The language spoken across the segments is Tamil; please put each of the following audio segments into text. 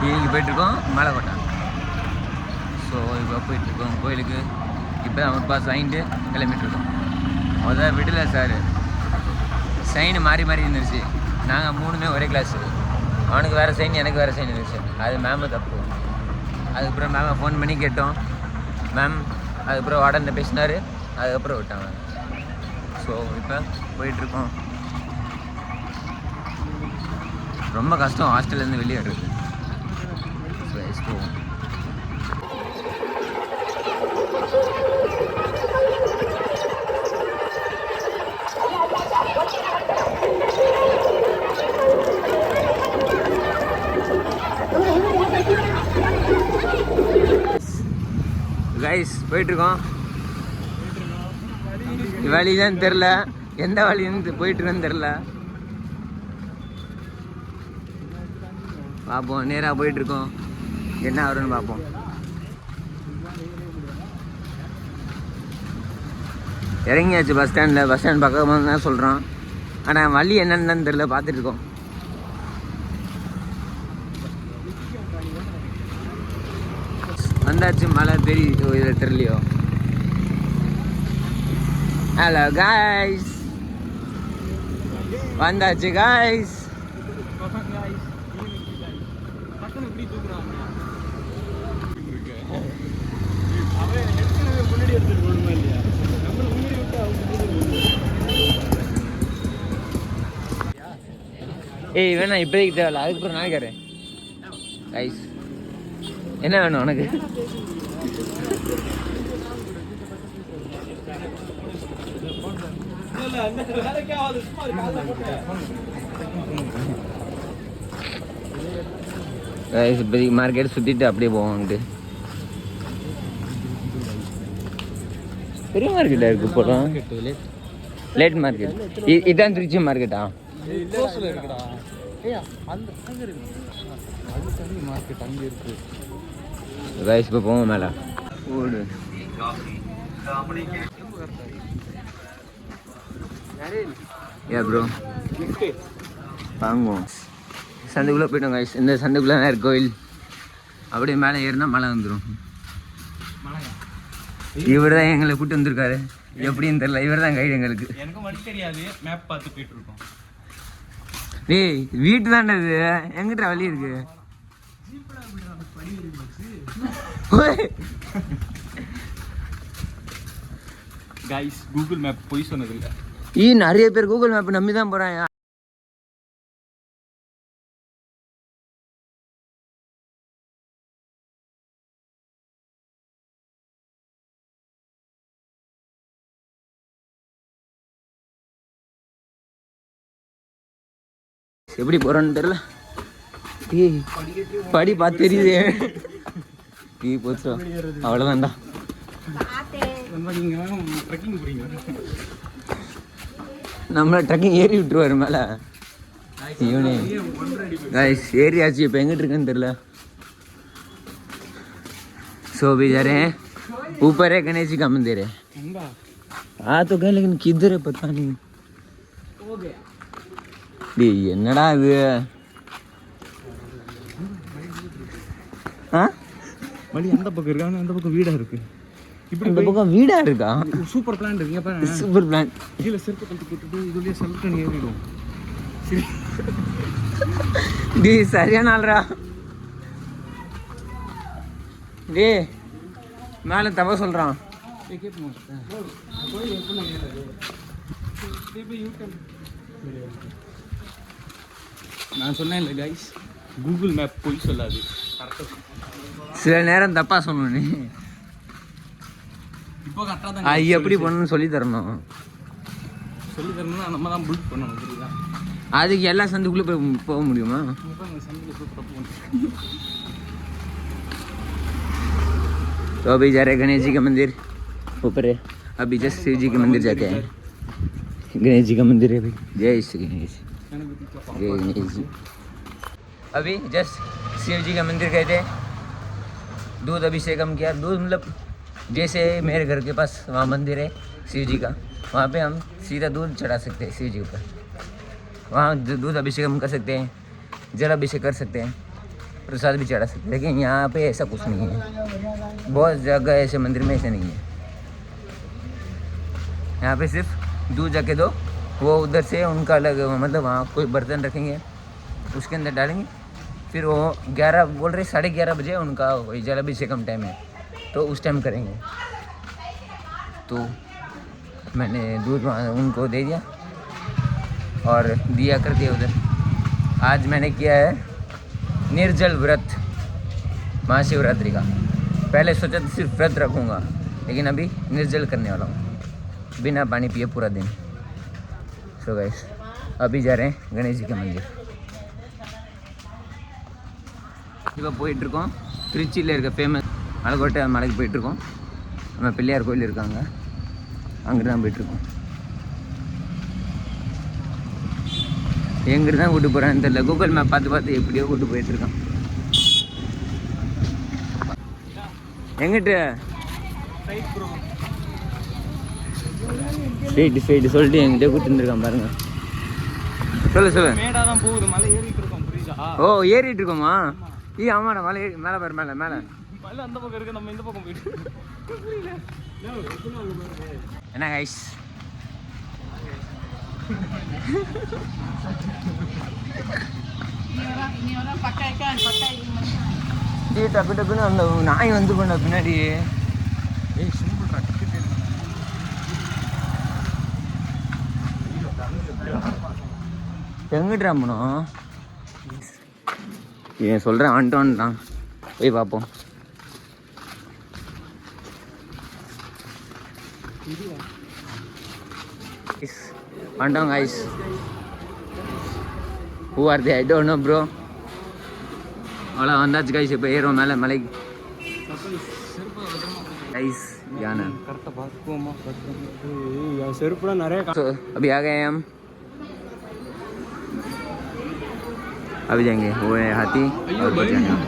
இன்னைக்கு போயிட்டுருக்கோம் மலைக்கோட்டை. ஸோ இப்போ போயிட்டுருக்கோம் கோயிலுக்கு. இப்போ தான் ஒரு பாஸ் வாங்கிட்டு கிளம்பிட்டுருக்கோம். முதல் விடல சார், சைனு மாறி மாறி இருந்துருச்சு. நாங்கள் மூணுமே ஒரே கிளாஸு. அவனுக்கு வேறு சைன், எனக்கு வேறு சைன் இருந்துச்சு. அது மேமு தப்பு. அதுக்கப்புறம் மேமை ஃபோன் பண்ணி கேட்டோம். மேம் அதுக்கப்புறம் வார்டன் பேசினார். அதுக்கப்புறம் விட்டாங்க. ஸோ இப்போ போயிட்டுருக்கோம். ரொம்ப கஷ்டம் ஹாஸ்டல்லேருந்து வெளியே வருது. ஸோ எஸ் போவோம். கைஸ் போயிட்டுருக்கோம். வழிதான் தெரில, எந்த வழின்னு போயிட்டுருக்கோன்னு தெரில. பார்ப்போம், நேராக போயிட்டுருக்கோம். என்ன வரும்னு பார்ப்போம். இறங்கியாச்சு பஸ் ஸ்டாண்டில். பஸ் ஸ்டாண்ட் பக்கமாக தான் சொல்கிறோம். ஆனால் வழி என்னென்னு தெரில, பார்த்துட்ருக்கோம். வந்தாச்சு. மழை தெரியுது, இதில் தெரியலையோ. ஹலோ காய்ஸ், வந்தாச்சு காய்ஸ். ஏய் வேணா, இப்போதைக்கு தேவையில்ல, அதுக்கப்புறம் நாளைக்கு வரேன். கைஸ் என்ன வேணும் உனக்கு? இப்போதைக்கு மார்க்கெட் சுற்றிட்டு அப்படியே போவோம்ட்டு. பெரிய மார்க்கெட்டாக இருக்குது போகிறோம். லேட் மார்க்கெட் இதான் திருச்சி மார்க்கெட்டா? ரைஸ் இப்போ போவோம் மேலே. ஓடு ஏ ப்ரோ வாங்குவோம். சந்துக்குள்ளே போய்ட்டோம் கைஸ். இந்த சந்துக்குள்ளே தான் இருக்கு கோயில். அப்படியே மேலே ஏறினா மழை வந்துடும். இவர் தான் எங்களை கூப்பிட்டு வந்திருக்காரு. எப்படின்னு தெரியல, இவர் தான் கைடு எங்களுக்கு. எனக்கும் வழி தெரியாது, மேப் பார்த்து போயிட்டு இருக்கோம். டேய் வீட்டு தானே இது, எங்கிட்ட வழி இருக்கு? கைஸ் கூகுள் மேப் போய் சொன்னதில்லை. நிறைய பேர் கூகுள் மேப் நம்பி தான் போறாங்க. எப்படி போறோன்னு தெரியல. படி பார்த்து தெரியுது. டீ போச்சோ, அவ்வளோதான்டா. நம்மள ட்ரக்கிங் ஏறி விட்டுருவாரு மேலே. இவனே गाइस ஏறியாச்சு. இப்போ எங்கிட்டு இருக்குன்னு தெரியல. सो भी जा रहे हैं ऊपर है गणेश जी का मंदिर है. हाँ तो गए लेकिन किधर है पता नहीं. என்னடா இது? வழி அந்த பக்கம் இருக்கா, அந்த பக்கம் வீடா இருக்கு. இப்படி இந்த பக்கம் வீடா இருக்கா? சூப்பர் பிளான் இருக்குங்க பாருங்க. Super plan. கீழே செருப்பு கழட்டி போட்டுட்டு இதுலயே செல்ஃப் பண்ணி ஏறிடும். டி சரியான ஆள்ரா. டே மேலே தவ சொல்றான். நான் சொன்னேன் இல்லை கைஸ், கூகுள் மேப் போய் சொல்லாது. சில நேரம் தப்பா சொல்லணும். நீ இப்போ கரெக்டாக தான் எப்படி பண்ணணும்னு சொல்லி தரணும். சொல்லி தரணும்னா நம்ம தான் புக் பண்ணணும், புரியுதா? அதுக்கு எல்லா சந்துக்குள்ளே போக முடியுமா? तो अभी जा रहे गणेश जी का मंदिर ऊपर है. अभी जस्ट शिव जी के मंदिर जाते हैं. गणेश जी का मंदिर है भाई. जय श्री गणेश, जय गणेश जी. अभी जस्ट शिव जी का मंदिर गए थे. दूध अभिषेक हम किया. दूध मतलब जैसे मेरे घर के पास वहाँ मंदिर है शिव जी का, वहाँ पे हम सीधा दूध चढ़ा सकते हैं शिव जी ऊपर. वहाँ दूध अभिषेक हम कर सकते हैं, जल अभिषेक कर सकते हैं, प्रसाद भी चढ़ा सकते हैं, लेकिन यहाँ पे ऐसा कुछ नहीं है। बहुत जगह ऐसे मंदिर में ऐसे नहीं है। यहाँ पे सिर्फ दूध जाके दो, वो उधर से उनका अलग, मतलब वहाँ कोई बर्तन रखेंगे, उसके अंदर डालेंगे, फिर वो 11 बोल रहे 11:30 बजे उनका वही जलाभिषेकम टाइम है, तो उस टाइम करेंगे। तो मैंने दूध उनको दे दिया और दिया कर दिया उधर। आज मैंने किया है निर्जल व्रत महाशिवरात्रि का। पहले सोचा था सिर्फ व्रत रखूँगा, लेकिन अभी निर्जल करने वाला हूँ, बिना पानी पिए पूरा दिन। सो गाइस अभी जा रहे हैं गणेश जी के मंदिर। இப்போ போயிட்டுருக்கோம் திருச்சியில் இருக்க ஃபேமஸ் மலைக்கோட்டை மலைக்கு போயிட்டுருக்கோம். நம்ம பிள்ளையார் கோயில் இருக்காங்க, அங்கே தான் போயிட்டுருக்கோம். எங்கிட்டு தான் கூட்டு போகிறான்னு தெரியல, கூகுள் மேப் பார்த்து பார்த்து எப்படியோ கூட்டு போயிட்டுருக்கான். எங்கிட்ட ஸ்ட்ரெயிட்டு சொல்லிட்டு என்கிட்ட கூட்டு வந்துருக்கான் பாருங்க. சொல்லு மேடாதான் போகுது, மலை ஏறிட்டு இருக்கோம், புரியுதா? ஓ ஏறிட்டு இருக்கோமா? ஆமாடா, மலை ஏறி மேலே பாரு, மேலே மலை அந்த பக்கம் இருக்கு, நம்ம இந்த பக்கம் போயிட்டு. என்ன கைஸ் டக்கு டக்குன்னு அந்த நாய் வந்து பண்ண பின்னாடி எங்கிட்டா போனோம்? ஏன் சொல்கிறேன், வந்துட்டான், போய் பார்ப்போம். வந்துட்டோம் guys. Who are they? I don't know bro. அவ்வளோ வந்தாச்சு கைஸ். இப்போ ஏறுவோம் மேலே மலைக்கு கைஸ். யானை கரெக்டாக பார்த்துக்குவோமா? செருப்புலாம் நிறைய. So अभी आ गए हम, अभी जाएंगे वो है हाथी और बचाना.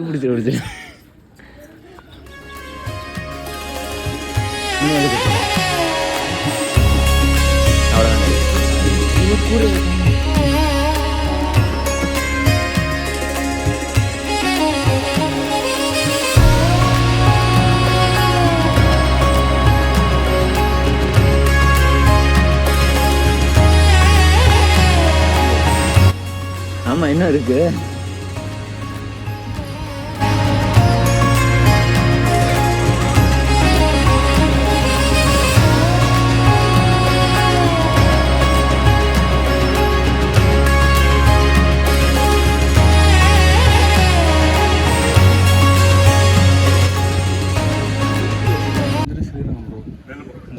பிடிச்சிரு அவ்வளோதான். ஆமாம், என்ன இருக்கு?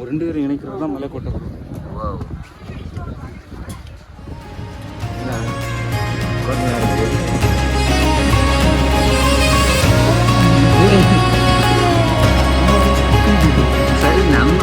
ரெண்டு பேரும் இணைக்கிறது தான் மலைக்கோட்டை. சரி நம்ம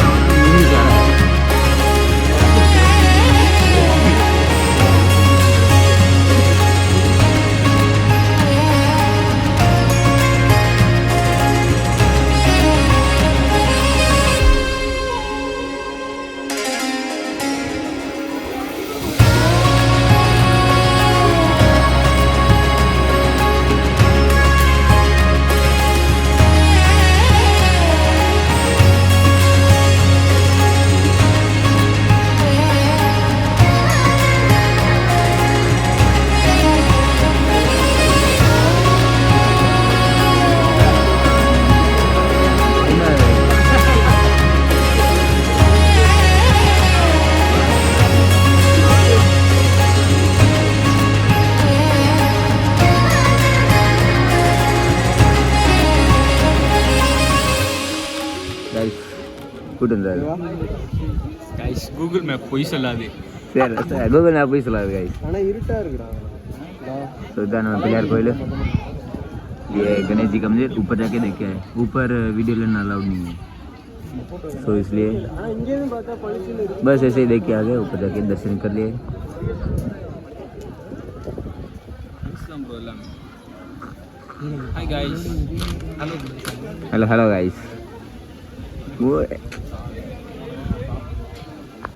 கூட்டு வந்தாரு கைஸ். கூகுள் மேப் பொய் சொல்லாது. சரி, கூகுள் மேப் போய் சொல்லாது கைஸ். ஆனால் இருட்டாக இருக்குடா. ஸோ இதான் நம்ம பிள்ளையார் கோயில். ये गणेश जी का मंदिर ऊपर जाके देखे है, ऊपर वीडियो लेना अलाउड नहीं है, तो इसलिए बस ऐसे ही देख के आ गए, ऊपर जाके दर्शन कर लिए। Hi guys, hello hello guys, वो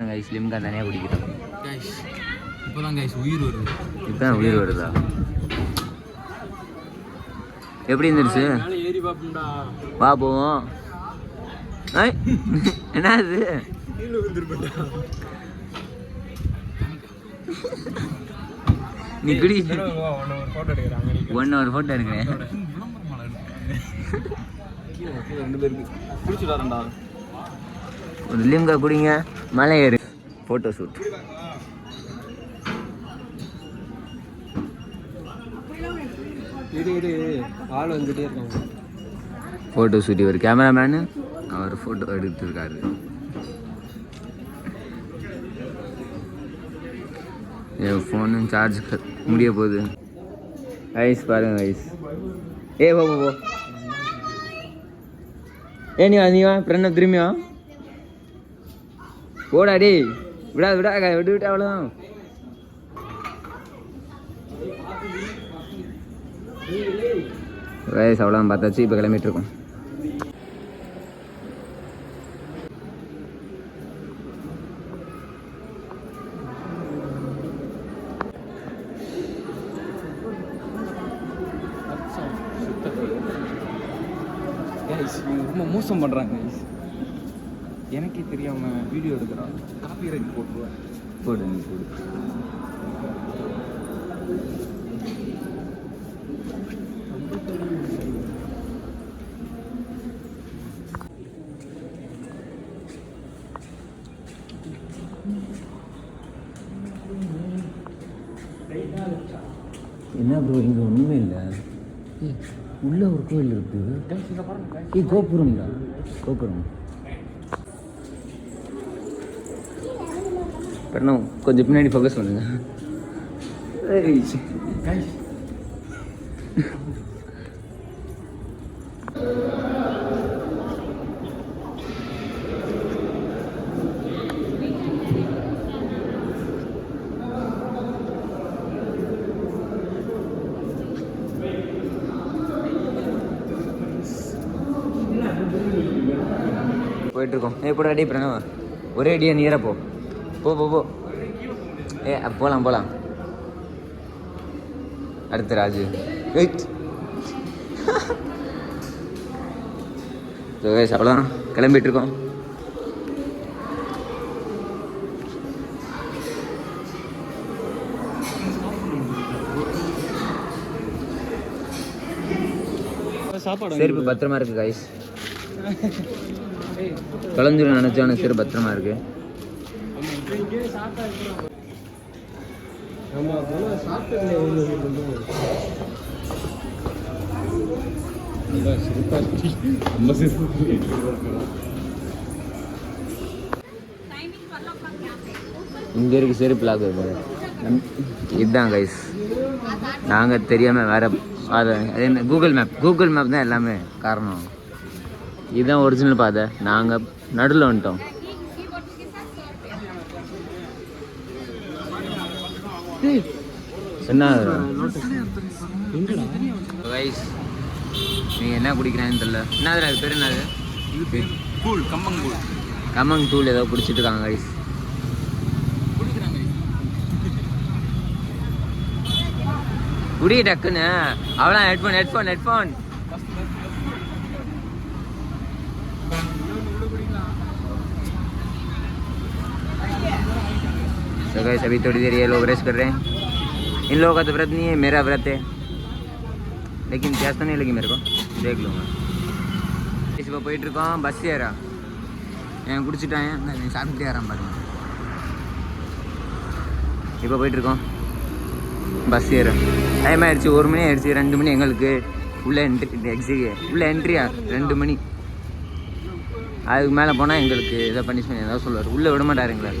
गाइस लिम्का தனியா குடிக்கிறோம் गाइस இப்போதான் गाइस உயிர் வருது. இப்பதான் உயிர் வருதா? எப்படி இருந்துச்சு? மேலே ஏறி பாப்போம்டா. வா போவோம். ஏய் என்ன இது? கீழ விழுந்துருப்படா. நீ குடி. வா ஒரு போட்டோ எடுக்கறாங்க நீ. 1 hour போட்டோ எடுக்கறேன். கீழ ரெண்டு பேருக்கு குடிச்சு வரேன்டா. ஒரு லிம்கா குடிங்க, மலை ஏறு. Photo shoot. இரு ஆள் வந்துட்டே இருக்காங்க. Photo shoot. ஒரு கேமராமேனு அவர் ஃபோட்டோ எடுத்துருக்காரு. என் ஃபோனு சார்ஜ் முடிய போகுது. ஐஸ் பாருங்க ஐஸ். ஏ போ போ. ஏ நீ வா பிரணவ் திரும்பியா போடா டே. விடா விட்டு அவ்வளோதான். வயசு அவ்வளோதான் பார்த்தாச்சு. இப்போ கிளம்பிட்டு இருக்கோம். ரொம்ப மோசம் பண்ணுறாங்க. எனக்கே தெரியாமல் வீடியோ எடுக்கிறான். காப்பி ரைட் போட்டுருவேன். போடு நீ போடு. என்ன ப்ரோ இங்கே ஒன்றுமே இல்லை. உள்ள ஒரு கோயில் இருக்குது. கோபுரம்டா, கோபுரம். பண்ணோம் கொஞ்சம் பின்னாடி ஃபோக்கஸ் பண்ணுங்க. போயிட்டுருக்கோம். போடா அடி பிரணவா, ஒரே அடியா நீரா போ போ போ போ. போகலாம். அடுத்து ராஜு. அவ்வளோதான் கிளம்பிட்டுருக்கோம். செருப்பு பத்திரமா இருக்கு கைஸ். தொலைஞ்சிரும் நினைச்சோன்னு செருப்பு பத்திரமா இருக்கு. இங்கே இருக்கு செருப்பு லாக். இதுதான் கைஸ், நாங்கள் தெரியாமல் வேற அது என்ன கூகுள் மேப் தான் எல்லாமே காரணம். இதுதான் ஒரிஜினல் பாதை. நாங்கள் நடுவில் வந்துட்டோம். என்ன கைஸ், நீங்கள் என்ன குடிக்கிறான்னு தெரியல. என்னது அது பேர்? என்னது? கூழ், கம்பங்கூழ். கம்மங் தூள் ஏதோ குடிச்சிட்டு இருக்காங்க கைஸ். குடி டக்குன்னு. அவ்வளோ ஹெட்ஃபோன். तो गाइस अभी थोड़ी देर ये लोग रेस्ट कर रहे हैं. इन लोगों का तो व्रत नहीं है, मेरा व्रत है. लेकिन प्यास तो नहीं लगी मेरे को, देख लूँगा. இப்போ போயிட்டுருக்கோம். பஸ் ஏறா என் குடிச்சிட்டான். சாப்பிட்டுட்டே ஏறான் பாருங்க. இப்போ போயிட்டுருக்கோம் பஸ் ஏற. டைம் ஆயிடுச்சு. 1 மணி ஆயிடுச்சு. 2 மணி எங்களுக்கு உள்ளே என்ட்ரியா 2 மணி. அதுக்கு மேலே போனால் எங்களுக்கு ஏதோ பனிஷ்மெண்ட் ஏதாவது சொல்லுவார். உள்ளே விட மாட்டார் எங்களை.